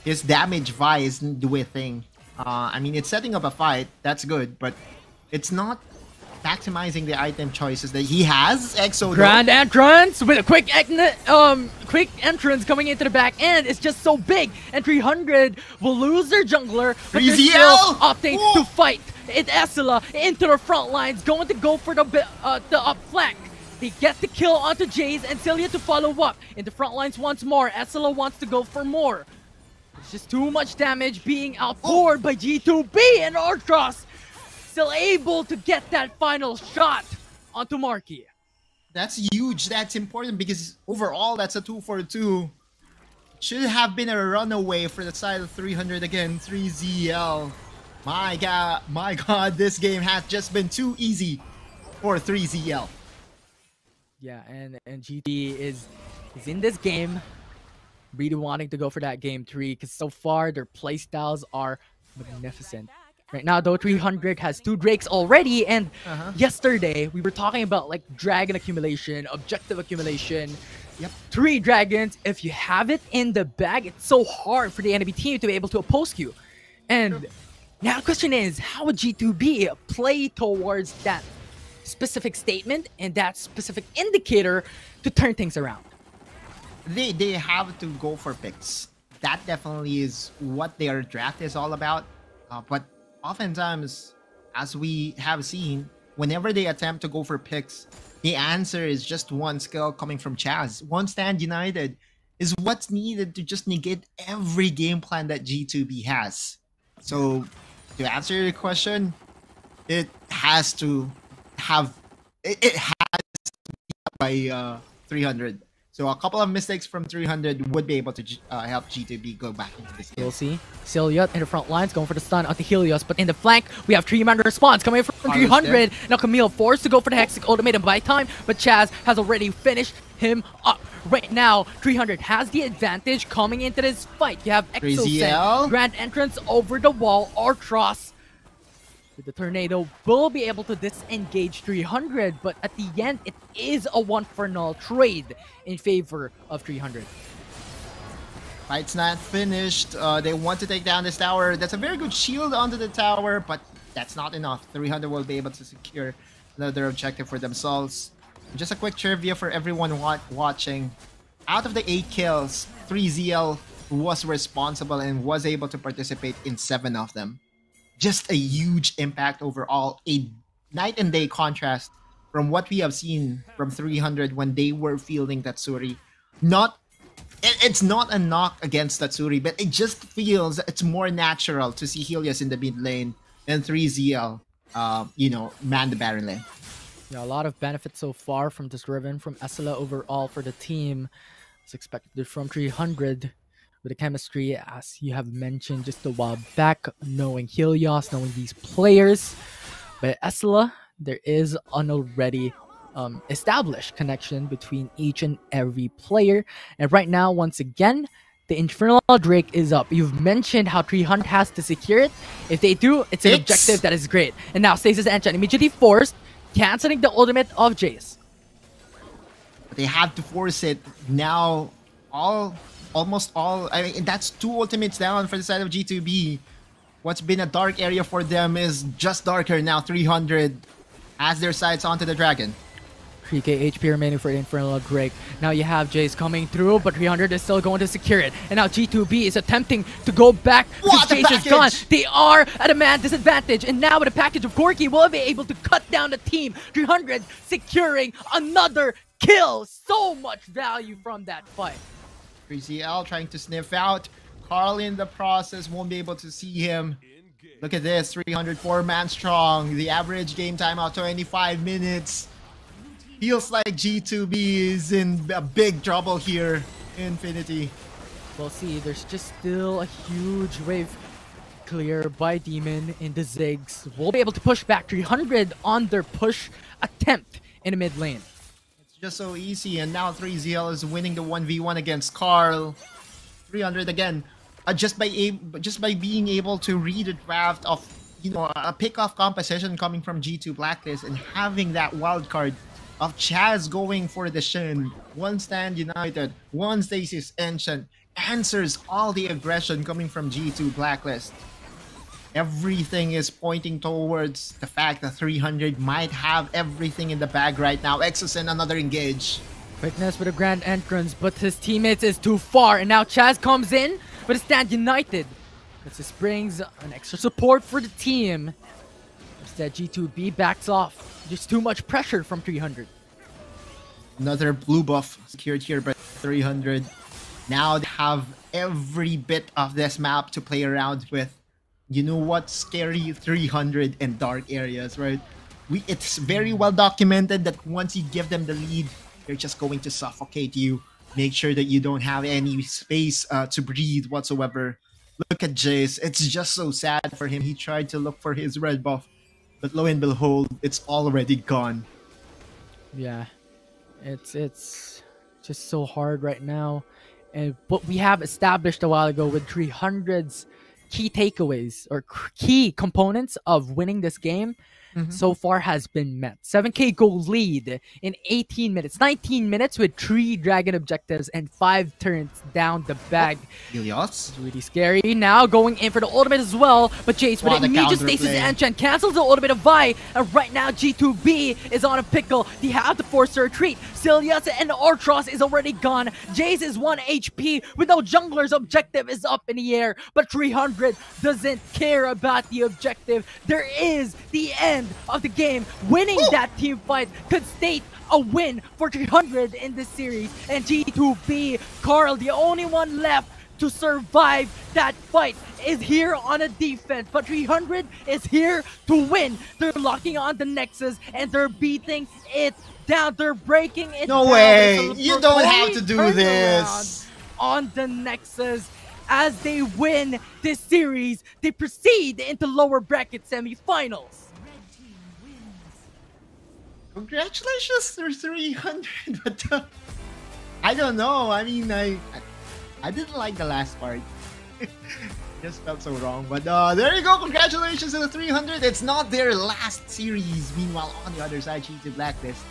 his damage Vi isn't doing a thing. I mean, it's setting up a fight, that's good, but it's not maximizing the item choices that he has. Exo Grand entrance with a quick entrance coming into the back end. It's just so big, and 300 will lose their jungler, but they're still opting to fight. It's Essela into the front lines, going to go for the up flank. He gets the kill onto Jace, and Celia to follow up. In the front lines once more, Essela wants to go for more. It's just too much damage being outpoured by G2B, and Artros still able to get that final shot onto Marky. That's huge. That's important because overall, that's a 2-for-2. Should have been a runaway for the side of 300 again. 3ZL. My God, this game has just been too easy for 3ZL. Yeah, and GT is in this game really wanting to go for that game 3 because so far their playstyles are magnificent. Right now, though, 300 has 2 Drakes already, and yesterday we were talking about like dragon accumulation, objective accumulation. Yep. 3 dragons, if you have it in the bag, it's so hard for the enemy team to be able to oppose you. And now the question is, how would G2B play towards that specific statement and that specific indicator to turn things around? They have to go for picks. That definitely is what their draft is all about. But oftentimes, as we have seen, whenever they attempt to go for picks, the answer is just one skill coming from Chaz. One stand united is what's needed to just negate every game plan that G2B has. So, to answer your question, it has to have... It has to be by 300. So a couple of mistakes from 300 would be able to help G2B go back into this game. We'll see. Celia in the front lines going for the stun onto Helios, but in the flank, we have 3-man response coming from 300. Now Camille forced to go for the Hexic ultimate and buy time, but Chaz has already finished him up. Right now, 300 has the advantage coming into this fight. You have Exo Grand entrance over the wall. Artros with the tornado will be able to disengage 300, but at the end, it is a 1-for-0 trade in favor of 300. Fight's not finished. They want to take down this tower. That's a very good shield onto the tower, but that's not enough. 300 will be able to secure another objective for themselves. Just a quick trivia for everyone watching. Out of the 8 kills, 3ZL was responsible and was able to participate in 7 of them. Just a huge impact overall, a night and day contrast from what we have seen from 300 when they were fielding Tatsuri. It's not a knock against Tatsuri, but it just feels it's more natural to see Helios in the mid lane and 3ZL, man the Baron lane. Yeah, a lot of benefits so far from this Riven, from Essela overall for the team. It's expected from 300. With the chemistry, as you have mentioned just a while back, knowing Helios, knowing these players. But Essela, there is an already established connection between each and every player. And right now, once again, the Infernal Drake is up. You've mentioned how 300 has to secure it. If they do, it's an objective that is great. And now Stasis Enchant immediately forced, canceling the ultimate of Jace. They have to force it now. Almost all, I mean, that's 2 ultimates down for the side of G2B. What's been a dark area for them is just darker now. 300 has their sights onto the dragon. 3k HP remaining for the Infernal Drake. Now you have Jace coming through, but 300 is still going to secure it. And now G2B is attempting to go back because Jace is gone. They are at a man disadvantage. And now with a package of Corki, will be able to cut down the team. 300 securing another kill. So much value from that fight. 3ZL trying to sniff out Carl in the process won't be able to see him. Look at this, 304 man strong. The average game time out 25 minutes. Feels like G2B is in a big trouble here. Infinity. We'll see. There's just still a huge wave clear by Demon in the Ziggs. We'll be able to push back 300 on their push attempt in the mid lane. It's just so easy, and now 3ZL is winning the 1v1 against Carl. 300 again. Just by being able to read a draft of, you know, a pick-off composition coming from G2 Blacklist and having that wild card of Chaz going for the Shin. One stand United, one Stasis Ancient, answers all the aggression coming from G2 Blacklist. Everything is pointing towards the fact that 300 might have everything in the bag right now. Exosen another engage. Quickness with a grand entrance, but his teammates is too far, and now Chaz comes in with a stand United. This brings an extra support for the team. Instead, G2B backs off. Just too much pressure from 300. Another blue buff secured here by 300. Now they have every bit of this map to play around with. You know what? Scary 300 and dark areas, right? It's very well documented that once you give them the lead, they're just going to suffocate you. Make sure that you don't have any space to breathe whatsoever. Look at Jace. It's just so sad for him. He tried to look for his red buff, but lo and behold, it's already gone. Yeah, it's just so hard right now. And what we have established a while ago with 300's key takeaways or key components of winning this game so far has been met. 7k goal lead in 18 minutes, 19 minutes with 3 dragon objectives and 5 turns down the bag. Ilios? It's really scary. Now going in for the ultimate as well, but Jace with an immediate stasis enchant cancels the ultimate of Vi, and right now G2B is on a pickle. They have to force a retreat. Cilius and Ortros is already gone. Jace is 1 HP with no jungler's objective is up in the air, but 300 doesn't care about the objective. There is the end of the game. Winning that team fight could state a win for 300 in this series, and G2B, Carl, the only one left to survive that fight, is here on a defense, but 300 is here to win. They're locking on the Nexus and they're beating it down. They're breaking it down. No way! You don't have to do this! On the Nexus. As they win this series, they proceed into lower bracket semifinals. Congratulations to 300, but I don't know. I mean, I didn't like the last part. Just felt so wrong. But there you go. Congratulations to the 300. It's not their last series. Meanwhile, on the other side, G2 Blacklist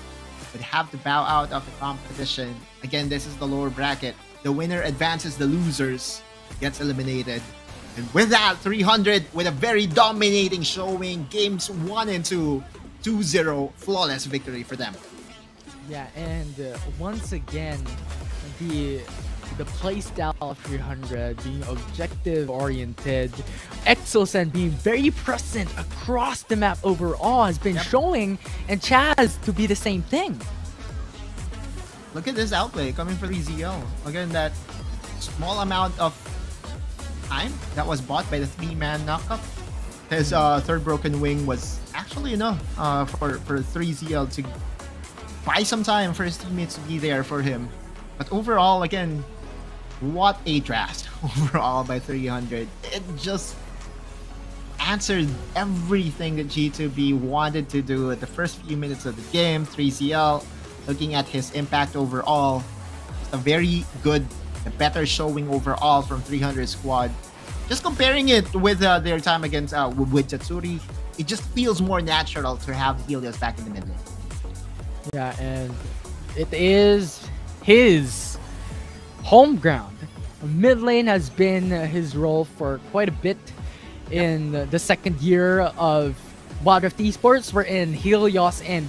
would have to bow out of the competition. Again, this is the lower bracket. The winner advances, the losers gets eliminated. And with that, 300 with a very dominating showing. Games 1 and 2. 2-0, flawless victory for them. Yeah, and once again, the playstyle of 300 being objective oriented, Exosen being very present across the map overall has been showing, and Chaz to be the same thing. Look at this outplay coming for the ZL. Again, that small amount of time that was bought by the 3-man knockup. His third broken wing was actually enough for 3ZL to buy some time for his teammates to be there for him. But overall, again, what a draft overall by 300. It just answered everything that G2B wanted to do at the first few minutes of the game. 3ZL, looking at his impact overall, a very good, a better showing overall from 300 squad. Just comparing it with their time against with Tatsuri, it just feels more natural to have Helios back in the mid lane. Yeah, and it is his home ground. Mid lane has been his role for quite a bit in the second year of Wild Rift Esports, wherein Helios and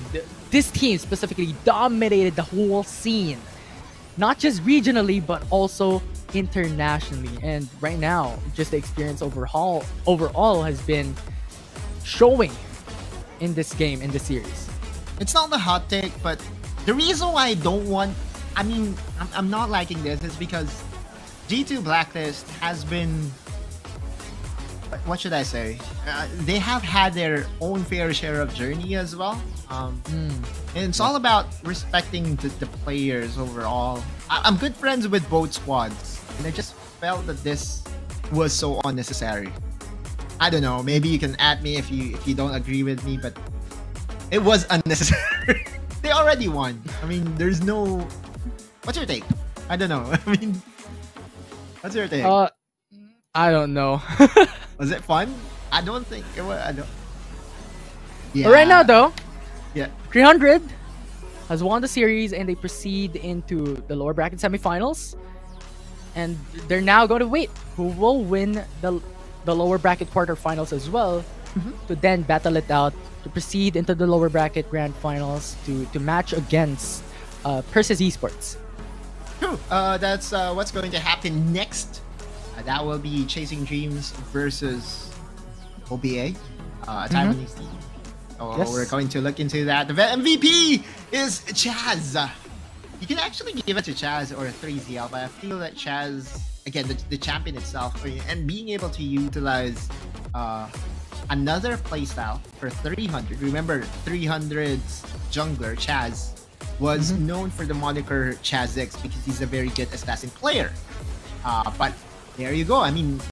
this team specifically dominated the whole scene. Not just regionally, but also internationally. And right now, just the experience overall has been showing in this game, in this series. It's not the hot take, but the reason why I don't want, I'm not liking this is because G2 Blacklist has been, what should I say? They have had their own fair share of journey as well. And it's all about respecting the players overall. I'm good friends with both squads, and I just felt that this was so unnecessary. I don't know. Maybe you can at me if you don't agree with me, but it was unnecessary. They already won. I mean, there's no. What's your take? I don't know. I mean, what's your take? I don't know. Was it fun? I don't think it was. I don't. But right now, though, yeah, 300 has won the series, and they proceed into the lower bracket semifinals. And they're now going to wait who will win the lower bracket quarterfinals as well, to then battle it out to proceed into the lower bracket grand finals to match against Persis Esports. True. That's what's going to happen next. That will be Chasing Dreams versus OBA, a Taiwanese team. So Yes. we're going to look into that. The MVP is Chaz. You can actually give it to Chaz or 3ZL, but I feel that Chaz, again, the champion itself, and being able to utilize another playstyle for 300. Remember, 300's jungler, Chaz, was known for the moniker Chazix because he's a very good assassin player. But there you go. I mean,